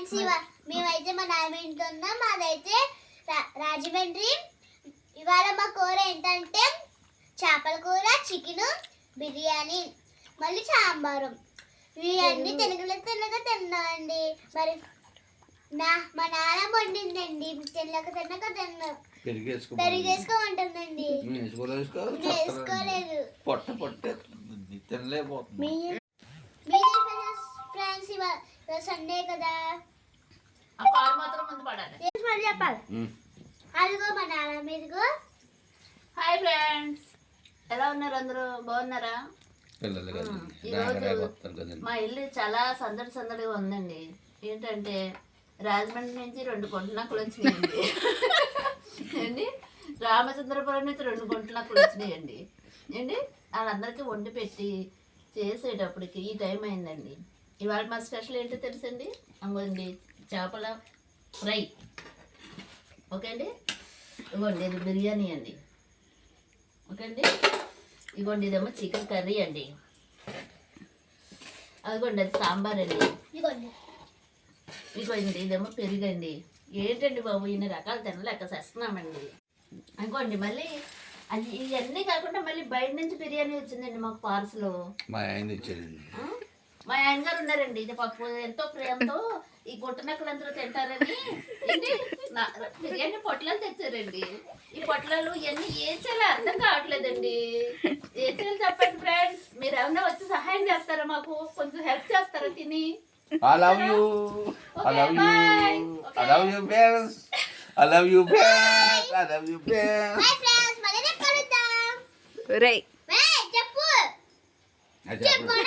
Friends మేమైతే మా నాన్న ఇంట్లో ఉన్నాం. మాదైతే రాజమండ్రి. ఇవాళ మా కూర ఏంటంటే చేపల కూర, చికెన్, బిర్యానీ, మళ్ళీ సాంబారు. ఇవన్నీ తినగా తిన్నామండి. మరి మా నాన్న వండిందండి. తినక తిన్నా. పెరిగేసుకోమంటుందండి. వేసుకోలేదు. ఫ్రెండ్స్ ఇవాళ సండే కదా, చెప్పాలి. అదిగో మా నాన్న మీదిగో. హాయ్ ఫ్రెండ్స్, ఎలా ఉన్నారు? అందరూ బాగున్నారా? మా ఇల్లు చాలా సందడిగా ఉందండి. ఏంటంటే రాజమండ్రి నుంచి 2 గుంటనక్కలు వచ్చినాయండి. ఏంటి, రామచంద్రపురం నుంచి 2 గుంటనక్కలు వచ్చినాయండి. ఏంటి, వాళ్ళందరికీ వండి పెట్టి చేసేటప్పటికి ఈ టైం అయిందండి. ఇవాళ మా స్పెషల్ ఏంటో తెలుసండి? అంగోండి చేపల ఫ్రై. ఓకే అండి, ఇవ్వండి ఇది బిర్యానీ అండి. ఓకే అండి, ఇవ్వండి ఇదేమో చికెన్ కర్రీ అండి. అదిగోండి అది సాంబార్ అండి. ఇదిగోండి ఇదేమో పెరుగండి. ఏంటండి బాబు, ఇన్ని రకాలు తినలేక చేస్తున్నామండి. అనుకోండి మళ్ళీ అది ఇవన్నీ కాకుండా మళ్ళీ బయట నుంచి బిర్యానీ వచ్చిందండి మాకు పార్సల్. మా ఆయన ఇచ్చారండి. మా ఆయన గారు ఉన్నారండి. ఇది పప్పు ఎంతో ప్రేమతో ఈ గుట్టనక్కలందరూ తింటారని ఏంటి బిర్యానీ పొట్లాలు తెచ్చారండి. ఈ పొట్లాలు ఇవన్నీ ఏ చేయాలో అర్థం కావట్లేదండి. ఏ చేయాలో చెప్పండి ఫ్రెండ్స్. మీరు ఏమన్నా వచ్చి సహాయం చేస్తారా? మాకు కొంచెం హెల్ప్ చేస్తారా తిని? I love you. I love you. I love you, friends. I love you, friends. I love you, friends. Bye friends, మళ్ళీ రేపు కలుద్దాం. రేయ్ చెప్పు. చెప్పు.